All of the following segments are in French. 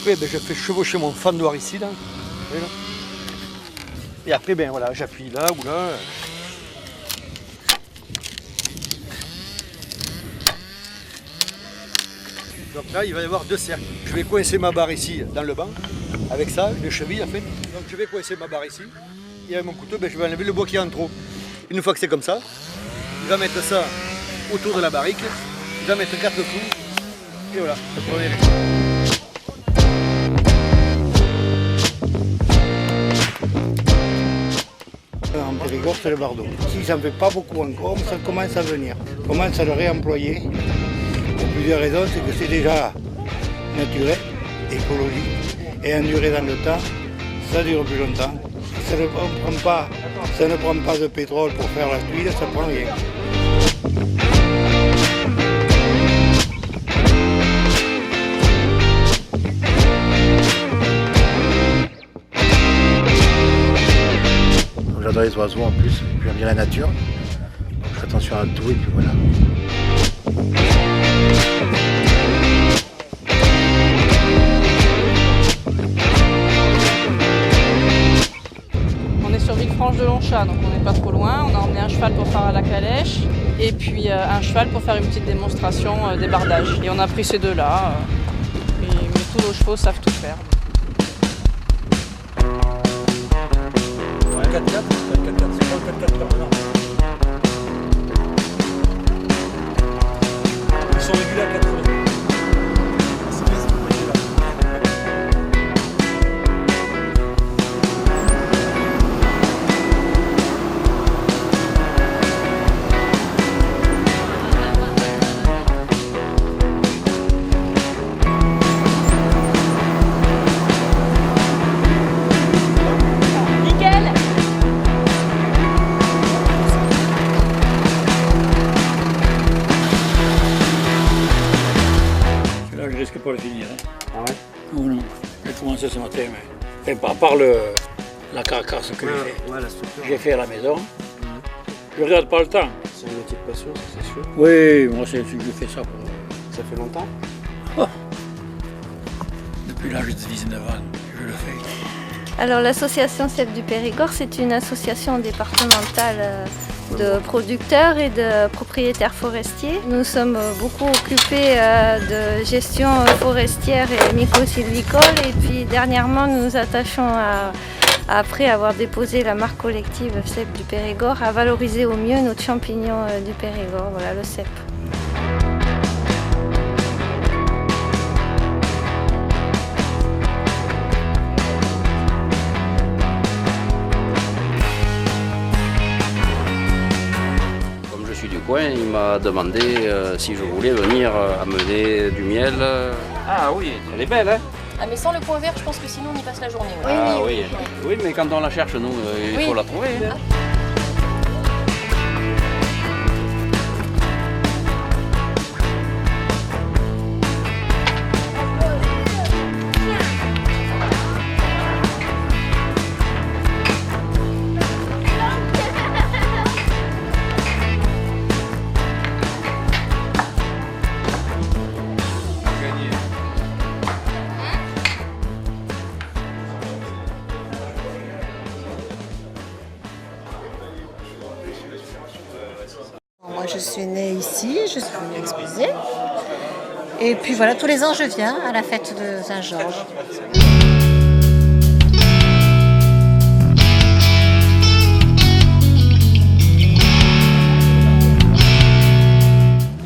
Après, je fais chevaucher mon fendoir ici, là. Là. Et après, voilà, j'appuie là ou là. Donc là, il va y avoir 2 cercles. Je vais coincer ma barre ici, dans le banc, avec ça, les chevilles en fait. Donc je vais coincer ma barre ici, et avec mon couteau, je vais enlever le bois qui est en trop. Une fois que c'est comme ça, je vais mettre ça autour de la barrique, je vais mettre 4 clous, et voilà, le premier est réglé. En Périgord, c'est le bardeau. Si ça ne fait pas beaucoup encore, ça commence à venir. On commence à le réemployer. Pour plusieurs raisons, c'est que c'est déjà naturel, écologique et enduré dans le temps. Ça dure plus longtemps. Ça ne prend pas de pétrole pour faire la tuile, ça ne prend rien. J'adore les oiseaux en plus, j'aime bien la nature. Donc je fais attention à tout et puis voilà. On est sur Villefranche-de-Longchat, donc on n'est pas trop loin. On a emmené un cheval pour faire la calèche et puis un cheval pour faire une petite démonstration débardage. Et on a pris ces deux-là. Mais tous nos chevaux savent tout faire. 4-4, c'est pas le 4-4 permanent. Ils sont régulés à 4 mètres. Je risque pas de finir. Hein. Ah ouais? Oh non, j'ai commencé ce matin, mais enfin, par la carcasse que j'ai fait à la maison. Je regarde pas le temps. C'est un métier de passion, c'est sûr. Oui, moi je fais ça pour... Ça fait longtemps? Oh. Depuis l'âge de 19 ans, je le fais. Alors l'association Cep du Périgord, c'est une association départementale de producteurs et de propriétaires forestiers. Nous sommes beaucoup occupés de gestion forestière et mycosylvicole et puis dernièrement nous nous attachons après avoir déposé la marque collective Cep du Périgord à valoriser au mieux notre champignon du Périgord, voilà le cep. Il m'a demandé si je voulais venir amener du miel. Ah oui, elle est belle, hein? Ah mais sans le point vert, je pense que sinon on y passe la journée. Ouais. Ah oui. Oui, mais quand on la cherche, nous, il faut la trouver. Hein. Moi je suis née ici, je suis venue exposer. Et puis voilà, tous les ans je viens à la fête de Saint-Georges.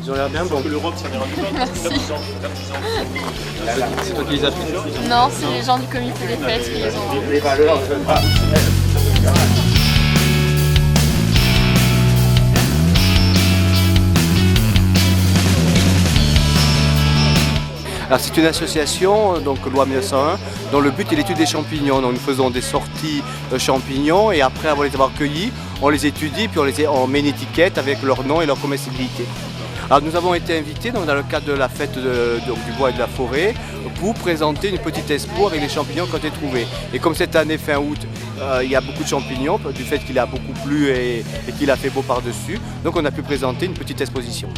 Ils ont l'air bien, donc l'Europe ça n'ira pas. Merci. C'est toi qui les as fait? Non, c'est les gens du comité des fêtes qui les ont... Les valeurs, Alors c'est une association, donc loi 1901, dont le but est l'étude des champignons. Donc nous faisons des sorties champignons et après avoir cueillis, on les étudie puis on met une étiquette avec leur nom et leur comestibilité. Alors nous avons été invités dans le cadre de la fête du bois et de la forêt pour présenter une petite expo avec les champignons qui ont été trouvés. Et comme cette année fin août, il y a beaucoup de champignons du fait qu'il a beaucoup plu et qu'il a fait beau par-dessus, donc on a pu présenter une petite exposition.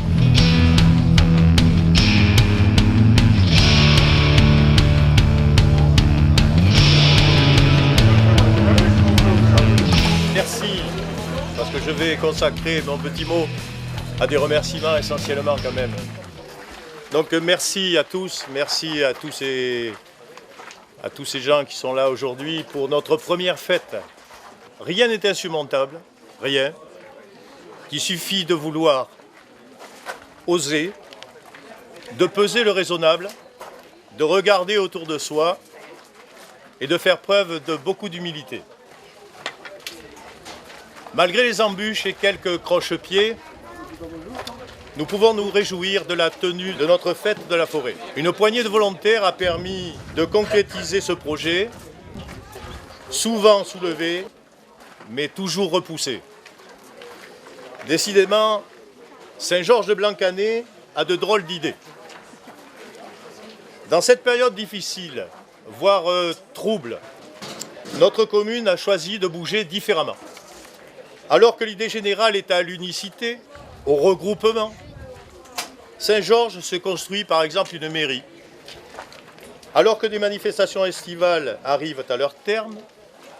merci, parce que je vais consacrer mon petit mot à des remerciements essentiellement quand même. Donc merci à tous, merci à tous ces gens qui sont là aujourd'hui pour notre première fête. Rien n'est insurmontable, rien. Il suffit de vouloir oser, de peser le raisonnable, de regarder autour de soi et de faire preuve de beaucoup d'humilité. Malgré les embûches et quelques croche-pieds, nous pouvons nous réjouir de la tenue de notre fête de la forêt. Une poignée de volontaires a permis de concrétiser ce projet, souvent soulevé, mais toujours repoussé. Décidément, Saint-Georges de Blancanet a de drôles d'idées. Dans cette période difficile, voire trouble, notre commune a choisi de bouger différemment. Alors que l'idée générale est à l'unicité, au regroupement, Saint-Georges se construit par exemple une mairie. Alors que des manifestations estivales arrivent à leur terme,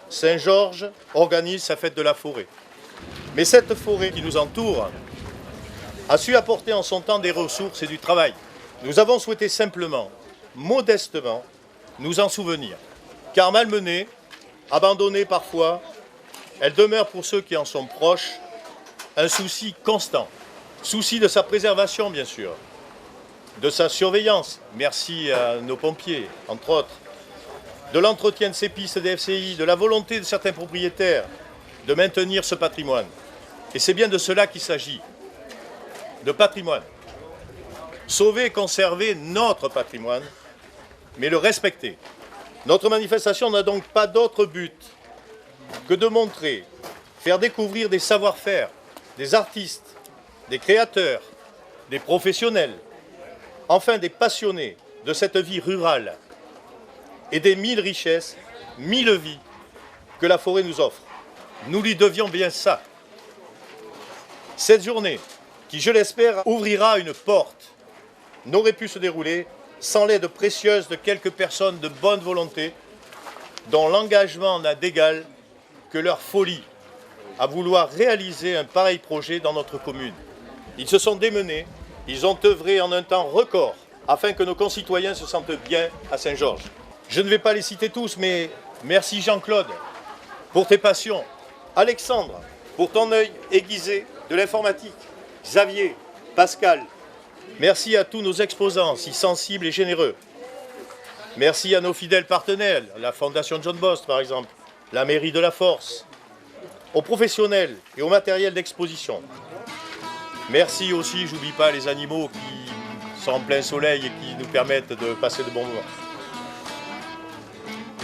Saint-Georges organise sa fête de la forêt. Mais cette forêt qui nous entoure a su apporter en son temps des ressources et du travail. Nous avons souhaité simplement, modestement, nous en souvenir. Car malmenée, abandonnée parfois, elle demeure pour ceux qui en sont proches un souci constant. Souci de sa préservation, bien sûr, de sa surveillance, merci à nos pompiers, entre autres, de l'entretien de ces pistes des FCI, de la volonté de certains propriétaires de maintenir ce patrimoine. Et c'est bien de cela qu'il s'agit, de patrimoine. Sauver et conserver notre patrimoine, mais le respecter. Notre manifestation n'a donc pas d'autre but que de montrer, faire découvrir des savoir-faire, des artistes, des créateurs, des professionnels, enfin des passionnés de cette vie rurale et des 1000 richesses, 1000 vies que la forêt nous offre. Nous lui devions bien ça. Cette journée, qui je l'espère ouvrira une porte, n'aurait pu se dérouler sans l'aide précieuse de quelques personnes de bonne volonté dont l'engagement n'a d'égal que leur folie à vouloir réaliser un pareil projet dans notre commune. Ils se sont démenés, ils ont œuvré en un temps record afin que nos concitoyens se sentent bien à Saint-Georges. Je ne vais pas les citer tous, mais merci Jean-Claude pour tes passions, Alexandre pour ton œil aiguisé de l'informatique, Xavier, Pascal. Merci à tous nos exposants si sensibles et généreux. Merci à nos fidèles partenaires, la Fondation John Bost par exemple, la mairie de la Force, aux professionnels et au matériel d'exposition. Merci aussi, j'oublie pas les animaux qui sont en plein soleil et qui nous permettent de passer de bons moments.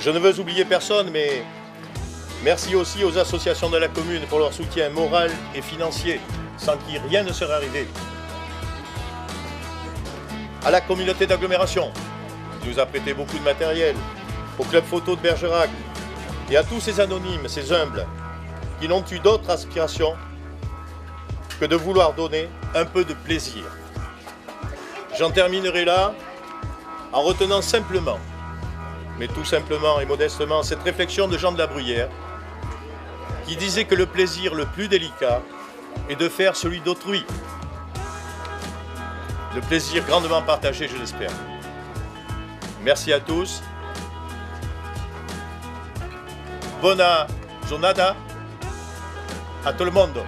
Je ne veux oublier personne, mais merci aussi aux associations de la commune pour leur soutien moral et financier, sans qui rien ne serait arrivé. À la communauté d'agglomération, qui nous a prêté beaucoup de matériel, au club photo de Bergerac, et à tous ces anonymes, ces humbles, qui n'ont eu d'autre aspiration que de vouloir donner un peu de plaisir. J'en terminerai là en retenant simplement, mais tout simplement et modestement, cette réflexion de Jean de la Bruyère, qui disait que le plaisir le plus délicat est de faire celui d'autrui. Le plaisir grandement partagé, je l'espère. Merci à tous. Buona giornata a tout le monde.